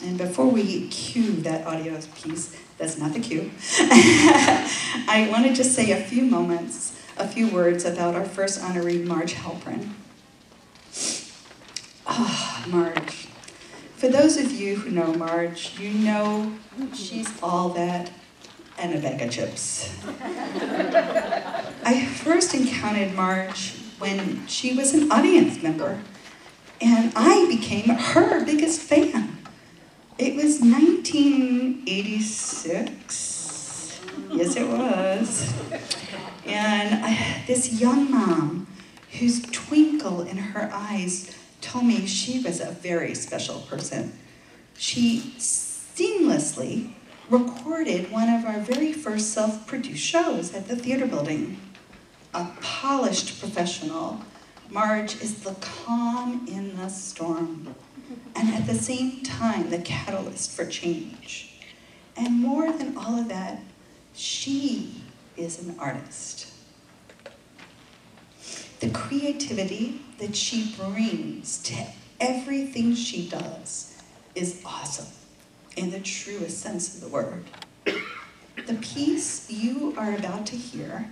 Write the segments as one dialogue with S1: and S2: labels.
S1: And before we cue that audio piece, that's not the cue, I want to just say a few words about our first honoree, Marj Halperin. Ah, Marj. For those of you who know Marj, you know she's all that and a bag of chips. I first encountered Marj when she was an audience member, and I became her biggest fan. It was 1986. Yes, it was. And this young mom, whose twinkle in her eyes told me she was a very special person. She seamlessly recorded one of our very first self-produced shows at the theater building. A polished professional, Marj is the calm in the storm, and at the same time, the catalyst for change. And more than all of that, she is an artist. The creativity that she brings to everything she does is awesome, in the truest sense of the word. The piece you are about to hear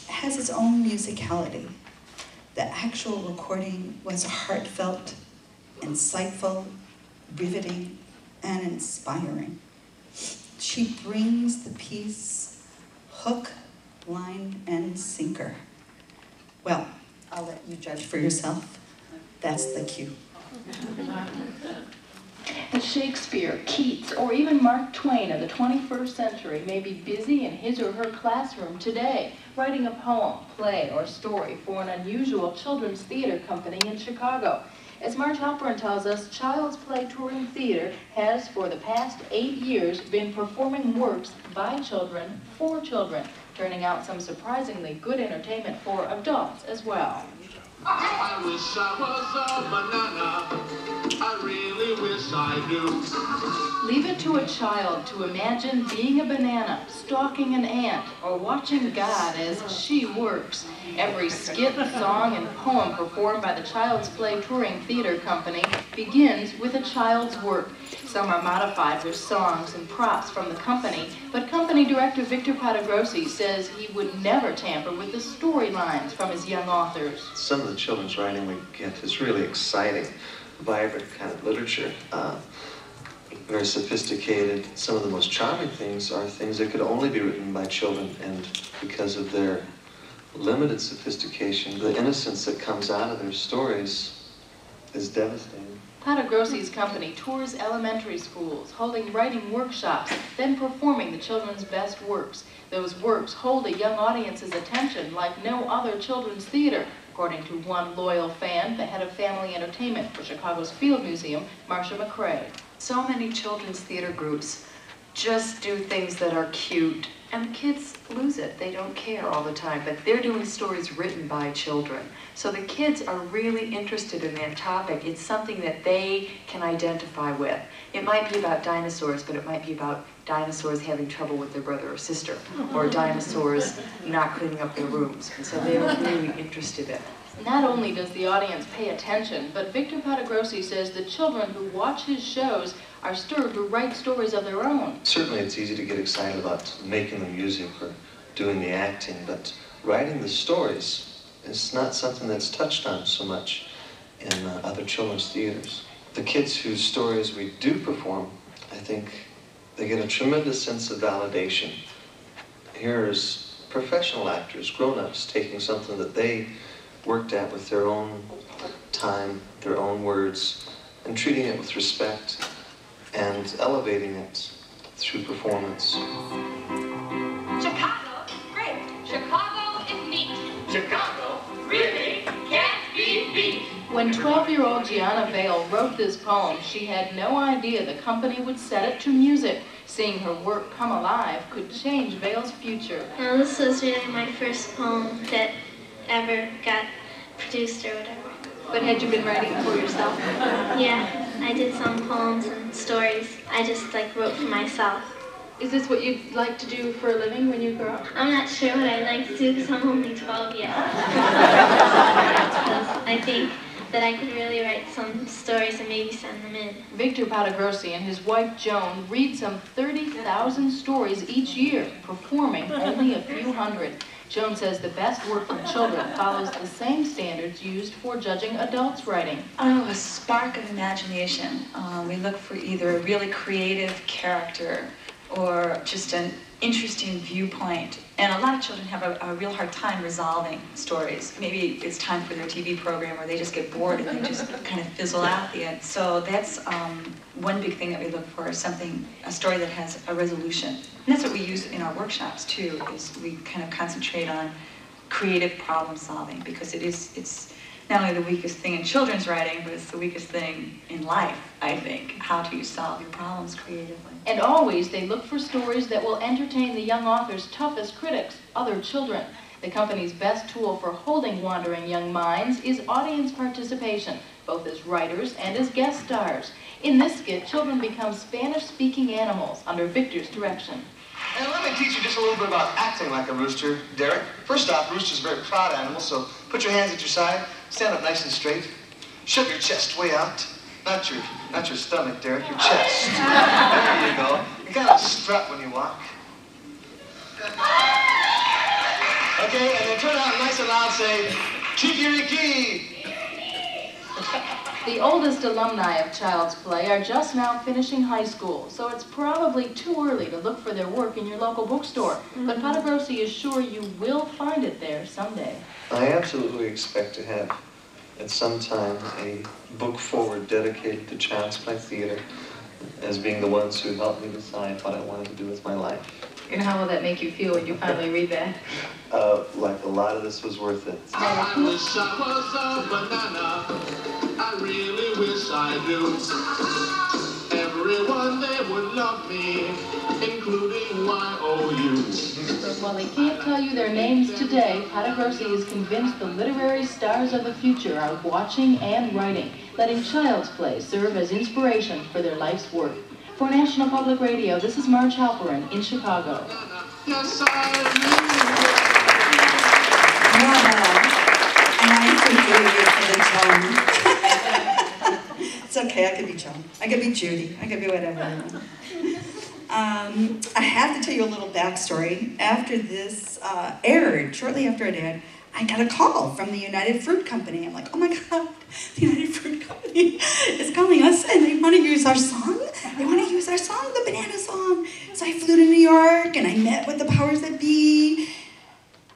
S1: has its own musicality. The actual recording was heartfelt, insightful, riveting, and inspiring. She brings the piece hook, line, and sinker. Well, I'll let you judge for yourself. That's the cue.
S2: Shakespeare, Keats, or even Mark Twain of the 21st century may be busy in his or her classroom today, writing a poem, play, or story for an unusual children's theater company in Chicago. As Marj Halperin tells us, Child's Play Touring Theater has, for the past 8 years, been performing works by children for children, turning out some surprisingly good entertainment for adults as well.
S3: I wish I was a banana. I really wish I do.
S2: Leave it to a child to imagine being a banana, stalking an ant, or watching God as she works. Every skit, song, and poem performed by the Child's Play Touring Theater Company begins with a child's work. Some are modified with songs and props from the company, but company director Victor Patagrossi says he would never tamper with the storylines from his young authors.
S4: Some of the children's writing we get is really exciting, vibrant kind of literature, very sophisticated. Some of the most charming things are things that could only be written by children, and because of their limited sophistication, the innocence that comes out of their stories is devastating.
S2: Patagrossi's company tours elementary schools, holding writing workshops, then performing the children's best works. Those works hold a young audience's attention like no other children's theater, according to one loyal fan, the head of family entertainment for Chicago's Field Museum, Marcia McCrae.
S5: So many children's theater groups just do things that are cute, and the kids lose it. They don't care all the time, but they're doing stories written by children. So the kids are really interested in that topic. It's something that they can identify with. It might be about dinosaurs, but it might be about dinosaurs having trouble with their brother or sister, or dinosaurs not cleaning up their rooms. And so they're really interested in it.
S2: Not only does the audience pay attention, but Victor Patagrossi says the children who watch his shows are stirred to write stories of their own.
S4: Certainly it's easy to get excited about making the music or doing the acting, but writing the stories is not something that's touched on so much in other children's theaters. The kids whose stories we do perform, I think they get a tremendous sense of validation. Here's professional actors, grown-ups, taking something that they worked at with their own time, their own words, and treating it with respect and elevating it through performance.
S6: Chicago, great. Chicago is neat. Chicago really can't be beat.
S2: When 12-year-old Gianna Vale wrote this poem, she had no idea the company would set it to music. Seeing her work come alive could change Vale's future.
S7: Well, this was really my first poem that ever got produced or whatever.
S2: But had you been writing for yourself?
S7: Yeah, I did some poems and stories. I just wrote for myself.
S2: Is this what you'd like to do for a living when you grow up?
S7: I'm not sure what I'd like to do because I'm only 12 yet. Because I think that I could really write some stories and maybe send them in.
S2: Victor Patagrossi and his wife Joan read some 30,000 stories each year, performing only a few hundred. Joan says the best work for children follows the same standards used for judging adults' writing.
S1: Oh, a spark of imagination. We look for either a really creative character or just an interesting viewpoint. And a lot of children have a real hard time resolving stories. Maybe it's time for their TV program or they just get bored and they just kind of fizzle out at the end. So that's one big thing that we look for, a story that has a resolution. And that's what we use in our workshops too, is we kind of concentrate on creative problem solving, because it's not only the weakest thing in children's writing, but it's the weakest thing in life, I think. How do you solve your problems creatively?
S2: And always they look for stories that will entertain the young author's toughest critics, other children. The company's best tool for holding wandering young minds is audience participation, both as writers and as guest stars. In this skit, children become Spanish-speaking animals under Victor's direction.
S8: And let me teach you just a little bit about acting like a rooster, Derek. First off, roosters are very proud animals, so put your hands at your side, stand up nice and straight, shove your chest way out. Not your stomach, Derek, your chest. There you go. You kind of strut when you walk. Okay, and then turn out nice and loud, say, Kikiriki!
S2: The oldest alumni of Child's Play are just now finishing high school, so it's probably too early to look for their work in your local bookstore. But Patagrossi is sure you will find it there someday.
S4: I absolutely expect to have, at some time, a book forward dedicated to Child's Play Theater as being the ones who helped me decide what I wanted to do with my life.
S2: And how will that make you feel when you finally read that?
S4: Like a lot of this was worth it.
S3: I wish I was a banana. I really wish I do. Everyone there would love me, including YOU.
S2: While he can't tell you their names today, Patagrossi is convinced the literary stars of the future are watching and writing, letting Child's Play serve as inspiration for their life's work. For National Public Radio, this is Marj Halperin in Chicago.
S3: Yes, I
S1: And I forgive you for the Joan. It's okay, I could be Joan. I could be Judy. I could be whatever I want. I have to tell you a little backstory. After this aired, shortly after it aired, I got a call from the United Fruit Company. I'm like, oh my God, the United Fruit Company is calling us and they want to use our song. They want to use our song, the Banana Song. So I flew to New York and I met with the powers that be.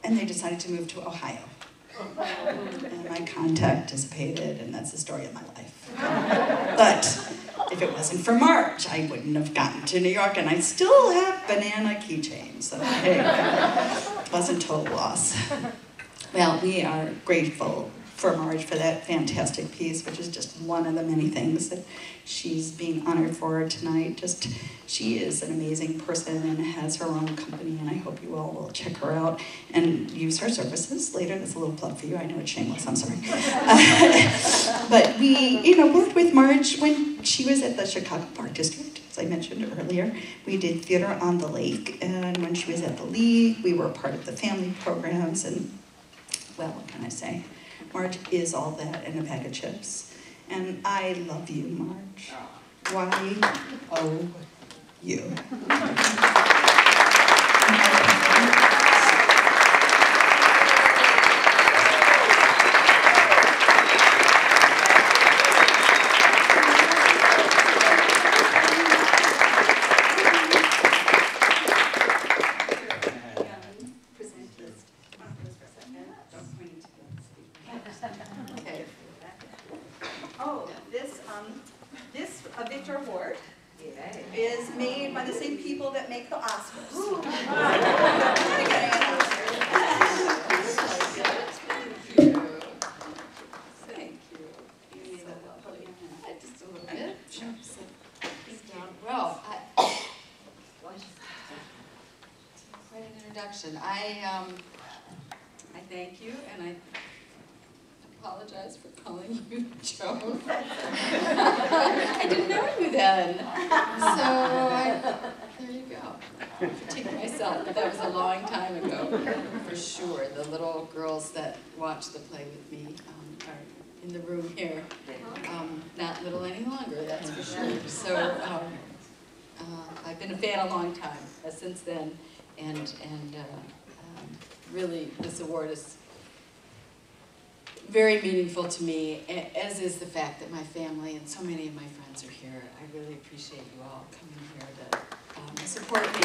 S1: And they decided to move to Ohio. And my contact dissipated, and that's the story of my life. But if it wasn't for Marj, I wouldn't have gotten to New York, and I still have banana keychains. So hey, it wasn't total loss. Well, we are grateful for Marj for that fantastic piece, which is just one of the many things that she's being honored for tonight. She is an amazing person and has her own company, and I hope you all will check her out and use her services later. That's a little plug for you. I know it's shameless, I'm sorry. But we, worked with Marj when she was at the Chicago Park District, as I mentioned earlier. We did Theater on the Lake, and when she was at the League, we were part of the family programs, and well, what can I say? Marj is all that and a bag of chips. And I love you, Marj. Y-O-U. Victor Award is made by the same people that make the Oscars. Thank you. You need a little just a little bit. Sure.
S9: Well, quite an introduction. I thank you, and I apologize for calling you Joan. I didn't know you then. So there you go. Take myself, but that was a long time ago, for sure. The little girls that watch the play with me are in the room here. Not little any longer, that's for sure. So I've been a fan a long time since then, and really this award is very meaningful to me, as is the fact that my family and so many of my friends are here. I really appreciate you all coming here to support me.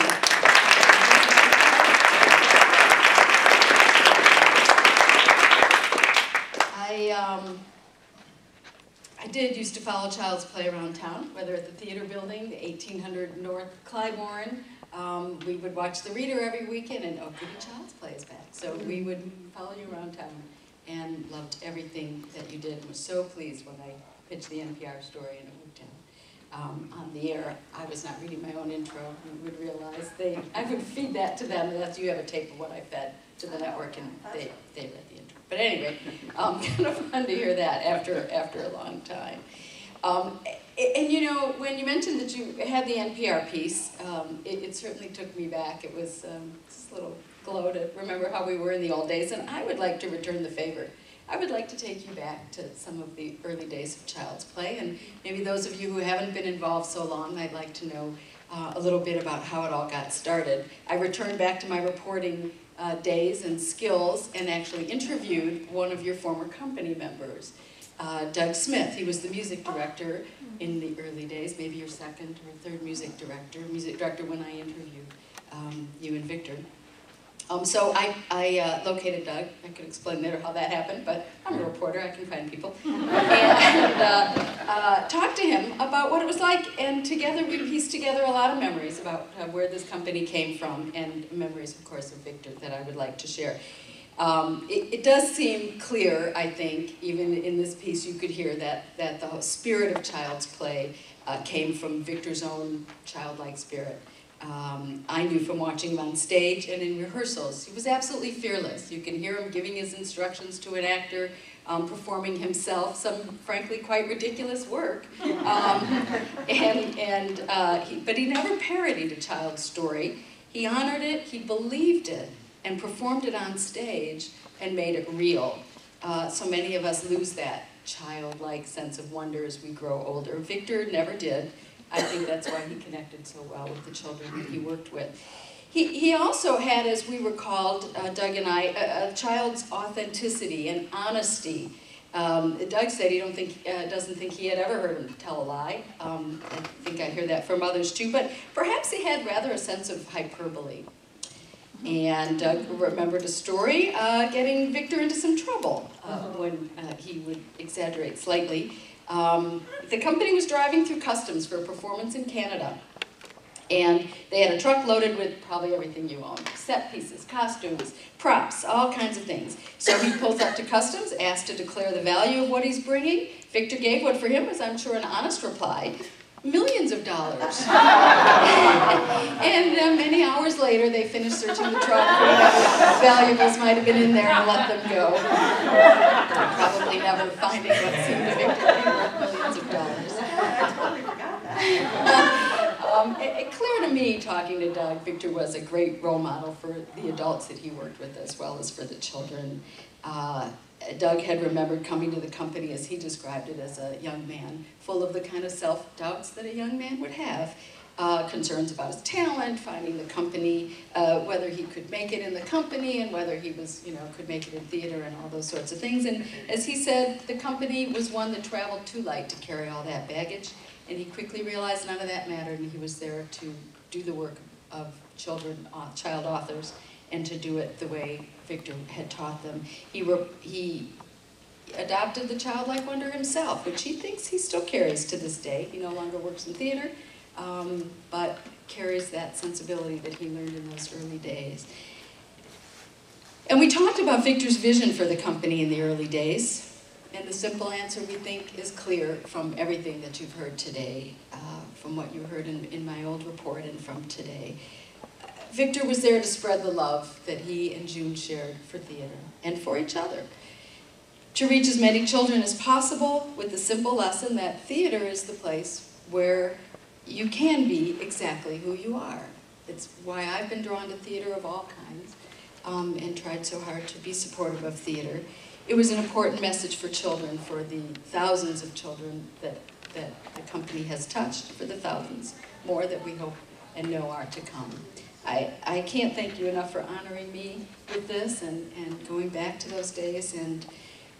S9: I did used to follow Child's Play around town, whether at the theater building, the 1800 North Clybourne. We would watch the Reader every weekend, and oh, goody, Child's Play is back. So we would follow you around town and loved everything that you did, and was so pleased when I pitched the NPR story in on the air. I was not reading my own intro. You would realize I would feed that to them, and that's, you have a tape of what I fed to the network, and they read the intro. But anyway, kind of fun to hear that after a long time. And you know, when you mentioned that you had the NPR piece, it certainly took me back. It was just a little glow to remember how we were in the old days, and I would like to return the favor. I would like to take you back to some of the early days of Child's Play, and maybe those of you who haven't been involved so long, I'd like to know a little bit about how it all got started. I returned back to my reporting days and skills and actually interviewed one of your former company members, Doug Smith. He was the music director in the early days, maybe your second or third music director when I interviewed you and Victor. So I located Doug. I could explain later how that happened, but I'm a reporter, I can find people. And talked to him about what it was like, and together we pieced together a lot of memories about where this company came from, and memories, of course, of Victor that I would like to share. It does seem clear, I think, even in this piece you could hear that the spirit of Child's Play came from Victor's own childlike spirit. I knew from watching him on stage and in rehearsals. He was absolutely fearless. You can hear him giving his instructions to an actor, performing himself some, frankly, quite ridiculous work. But he never parodied a child's story. He honored it, he believed it, and performed it on stage and made it real. So many of us lose that childlike sense of wonder as we grow older. Victor never did. I think that's why he connected so well with the children that he worked with. He also had, as we were called, Doug and I, a child's authenticity and honesty. Doug said he doesn't think he had ever heard him tell a lie. I think I hear that from others too, but perhaps he had rather a sense of hyperbole. And Doug remembered a story getting Victor into some trouble when he would exaggerate slightly. The company was driving through customs for a performance in Canada, and they had a truck loaded with probably everything you own: set pieces, costumes, props, all kinds of things. So he pulls up to customs, asked to declare the value of what he's bringing. Victor gave what for him was, I'm sure, an honest reply: millions of dollars. And many hours later, they finished searching the trunk for whatever valuables might have been in there and let them go. Probably never finding what seemed to Victor to be worth millions of dollars.
S1: I totally forgot that.
S9: It clear to me, talking to Doug, Victor was a great role model for the adults that he worked with as well as for the children. Doug had remembered coming to the company, as he described it, as a young man, full of the kind of self-doubts that a young man would have. Concerns about his talent, finding the company, whether he could make it in the company, and whether he was, could make it in theater and all those sorts of things. And as he said, the company was one that traveled too light to carry all that baggage, and he quickly realized none of that mattered, and he was there to do the work of child authors, and to do it the way Victor had taught them. He adopted the childlike wonder himself, which he thinks he still carries to this day. He no longer works in theater, but carries that sensibility that he learned in those early days. And we talked about Victor's vision for the company in the early days, and the simple answer, we think, is clear from everything that you've heard today, from what you heard in my old report and from today. Victor was there to spread the love that he and June shared for theater and for each other, to reach as many children as possible with the simple lesson that theater is the place where you can be exactly who you are. It's why I've been drawn to theater of all kinds and tried so hard to be supportive of theater. it was an important message for children, for the thousands of children that the company has touched, for the thousands more that we hope and know are to come. I can't thank you enough for honoring me with this and going back to those days and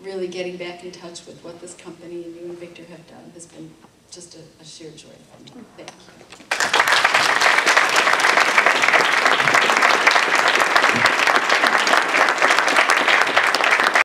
S9: really getting back in touch with what this company and you and Victor have done has been just a sheer joy for me. Thank you.